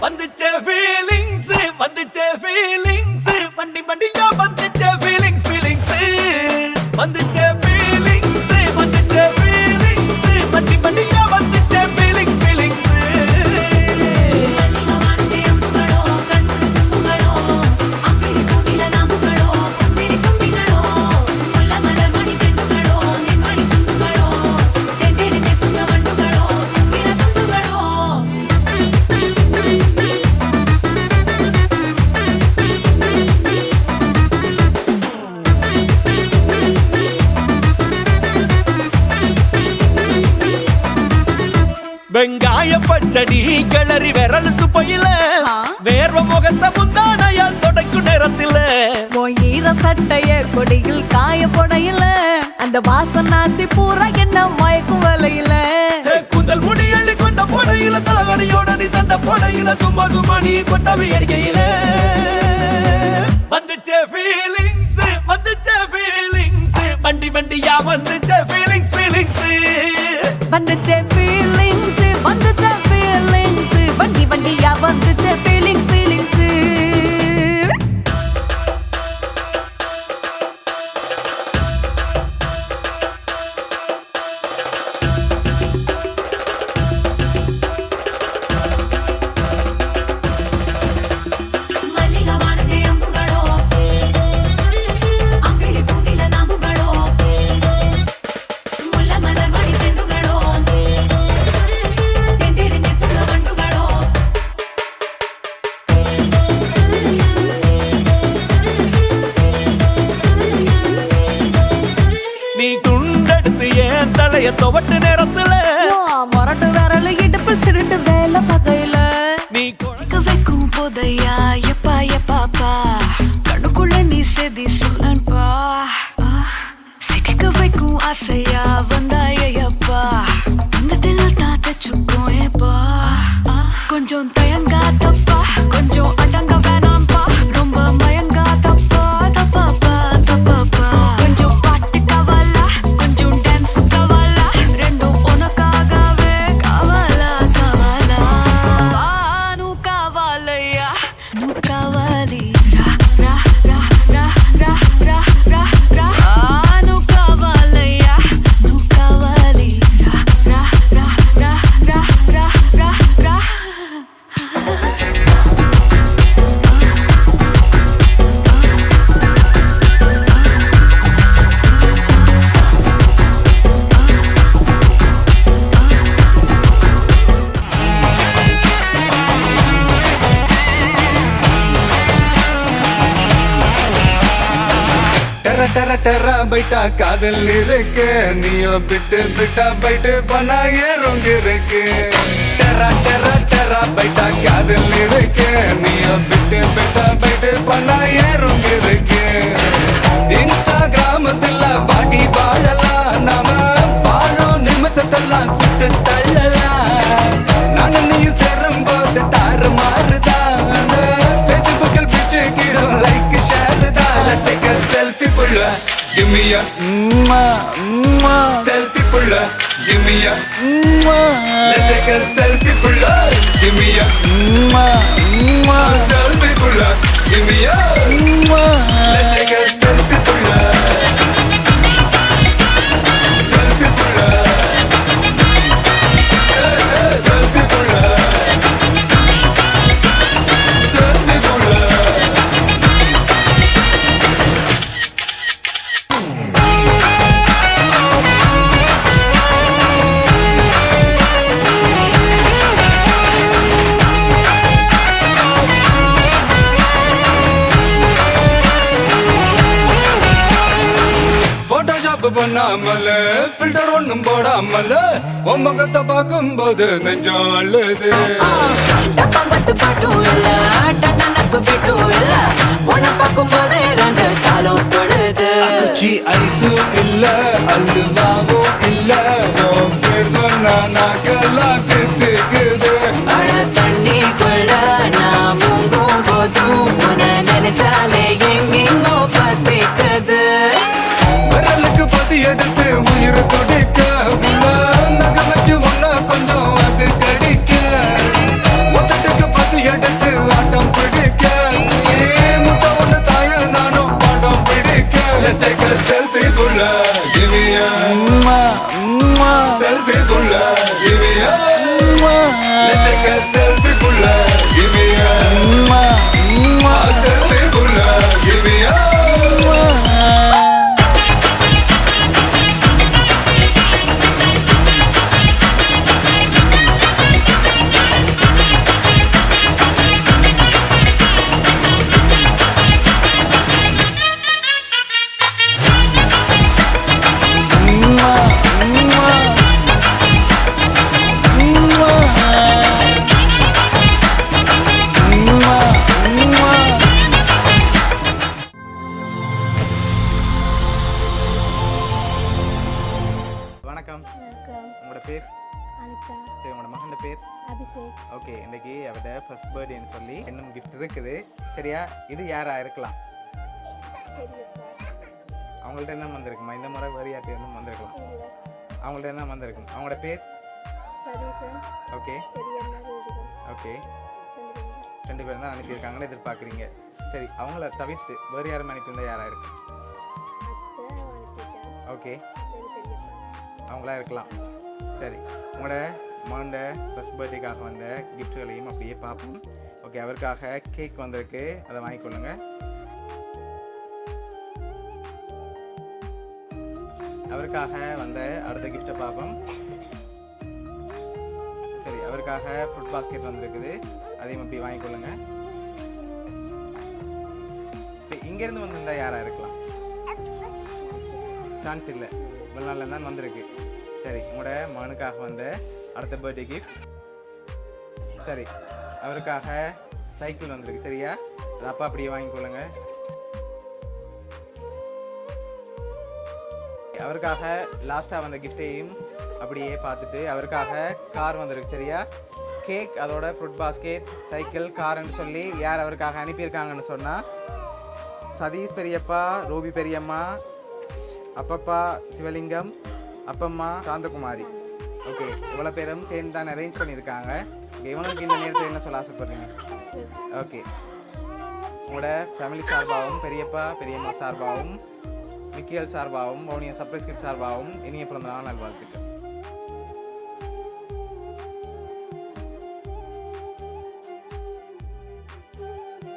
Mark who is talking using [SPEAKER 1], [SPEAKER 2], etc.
[SPEAKER 1] வந்துச்சே feelings வந்துச்சே feelings வண்டி வண்டியா வந்துச்சே feelings feelings வந்துச்சே feelings வந்துச்சே feelings வண்டி வண்டியா வந்துச்சே ஃபீலிங்ஸ் ஃபீலிங்ஸ் வெங்காய பச்சடி கிளறி விரல் சுப்பையில வேர்வ முகத்தை முந்தானையால் தொடக்கும் நேரத்தில்
[SPEAKER 2] ஈர சட்டைய கொடியில் காய பொடையில அந்த வாசனாசி பூரா என்ன மயக்கும் வலையில
[SPEAKER 1] குந்தல் முடி அள்ளி கொண்ட பொடையில தலகடியோட நீ சண்ட பொடையில சும்மா சும்மா நீ கொண்டவை அடிக்கையில வந்துச்சே ஃபீலிங்ஸ் வந்துச்சே ஃபீலிங்ஸ் வண்டி வண்டியா வந்துச்சே ஃபீலிங்ஸ் ஃபீலிங்ஸ்
[SPEAKER 2] வந்துச்சே ஃபீலிங்ஸ் வந்துச்சே ஃபீலிங்ஸ் வண்டி வண்டியா வந்துச்சே ஃபீலிங்ஸ் ஃபீலிங்ஸ்
[SPEAKER 1] நீ துண்டெடுத்து ஏன் தலைய துவட்டு நேரத்துல
[SPEAKER 2] மொரட்டு விரல் இடுப்பில் திருட்டு வேலை பகையில
[SPEAKER 1] நீ
[SPEAKER 2] வைக்கும் போதையா எப்பா எப்பாப்பா கண்ணுக்குள்ள நீ செதி சொல்லன்பா சிக்க வைக்கும் ஆசையா வந்தாயப்பா தங்கத்தில் தான் தச்சுக்கும் ஏப்பா கொஞ்சம் தயங்காதப்பா கொஞ்சம் அடங்க வேணாம்பா ரொம்ப மயங்காதப்பா தப்பாப்பா தப்பாப்பா கொஞ்சம் பாட்டு கவலா கொஞ்சம் டான்ஸ் கவலா ரெண்டும் உனக்காகவே கவலா கவலா நூ கவலையா நூ கவலி ரா ரா ரா ரா ரா ரா ரா ரா நூ கவலையா நூ கவலி ரா ரா ரா ரா ரா ரா ரா
[SPEAKER 3] டெர டெர டெர பைட்டா காதல் இருக்கு நீயும் பிட்டு பிட்டா பைட்டு பண்ணா ஏறும் இருக்கு டெர டெர டெர பைட்டா காதல் இருக்கு நீயும் பிட்டு பிட்டா பைட்டு பண்ணா ஏறும் இருக்கு இன்ஸ்டாகிராமத்துல வாடி வாழலாம் நாம வாழும் நிமிஷத்தெல்லாம் சுட்டு தள்ளலாம் நானும் நீ சேரும் போது தாறு மாறுதான் ஃபேஸ்புக்கில் பிச்சு கீழும் லைக் ஷேர் தான் Let's take a selfie pulla give me a selfie pulla give me a Let's take a selfie pulla give me a selfie pulla give me a Let's take a selfie pulla selfie pulla selfie pulla selfie pulla Photoshop பண்ணாமல filter ஒண்ணும் போடாமல உன் முகத்தை பார்க்கும்போது நெஞ்சம் அழுது
[SPEAKER 2] டப்பங்கட்டு பாட்டும் இல்ல டன்னக்கு பிட்டும் இல்ல உன்னை பார்க்கும்போது ரெண்டு காலம் தொழுது
[SPEAKER 3] அக்குச்சி ஐஸும் இல்ல அல்வாவும் இல்ல உன் பேர் சொன்னா நாக்கெல்லாம் தித்துக்குது
[SPEAKER 2] அழ தண்ணிக்குள்ள நான் முங்கும் போதும் உன்னை நினைச்சாலே எங்கெங்கோ பத்திக்குது
[SPEAKER 3] விரலுக்கு பசி எடுத்து உயிர் துடிக்க நகை வச்சு ஒன்னா கொஞ்சம் அது கடிக்க மொத்தத்துக்கு பசி
[SPEAKER 4] அவட ஃபர்ஸ்ட் பர்த்டேன்னு சொல்லி இன்னும் gift இருக்குது சரியா. இது யாரா இருக்கலாம்? அவங்கள்ட்ட என்ன வந்திருக்குமா? இந்த முறை வேறு யார்ட்ட இன்னும் வந்திருக்கலாம். அவங்கள்ட்ட என்ன வந்திருக்கும்? அவங்களோட பேர்? ஓகே ஓகே, 2 பேர் தான் அனுப்பியிருக்காங்கன்னு எதிர்பார்க்குறீங்க. சரி, அவங்கள தவிர்த்து வேறு யாரும் அனுப்பியிருந்தா யாராக இருக்கும்? ஓகே, அவங்களா இருக்கலாம். சரி, உங்களோட மகனோட ஃபர்ஸ்ட் பர்த்டேக்காக வந்த கிஃப்ட்களையும் அப்படியே பார்ப்போம். ஓகே, அவருக்காக கேக் வந்திருக்கு, அதை வாங்கிக்கொள்ளுங்க. அவருக்காக வந்த அடுத்த கிஃப்டை பார்ப்போம். சரி, அவருக்காக ஃப்ரூட் பாஸ்கெட் வந்திருக்குது, அதையும் அப்படி வாங்கிக்கொள்ளுங்க. இங்கேருந்து வந்திருந்தா யாராக இருக்கலாம்? சான்ஸ் இல்லை, வெளிநாட்டில் தான் வந்திருக்கு. சரி, உங்களோட மகனுக்காக வந்த அடுத்த பர்த்டே கிஃப்ட். சரி, அவருக்காக சைக்கிள் வந்திருக்கு சரியா, அது அப்பா அப்படியே வாங்கிக்கொள்ளுங்க. அவருக்காக லாஸ்ட்டாக வந்த கிஃப்டையும் அப்படியே பார்த்துட்டு அவருக்காக கார் வந்திருக்கு சரியா. கேக், அதோட ஃப்ரூட் பாஸ்கெட், சைக்கிள், கார்ன்னு சொல்லி யார் அவருக்காக அனுப்பியிருக்காங்கன்னு சொன்னால் சதீஷ் பெரியப்பா, ரூபி பெரியம்மா, அப்பப்பா சிவலிங்கம், அப்பம்மா சாந்தகுமாரி. ஓகே, இவ்வளோ பேரும் சேர்ந்து தான் அரேஞ்ச் பண்ணியிருக்காங்க. ஓகே, இவங்களுக்கு இந்த நேரத்தில் என்ன சொல்ல ஆசைப்படுறீங்க? ஓகே, உங்களோட ஃபேமிலி சார்பாகவும் பெரியப்பா பெரியம்மா சார்பாகவும் மிக்கியல் சார்பாகவும் வவுனியா சர்ப்ரைஸ் கிஃப்ட் சார்பாகவும் இனிய பிறந்த நாள் நல்வாழ்த்துக்கள்.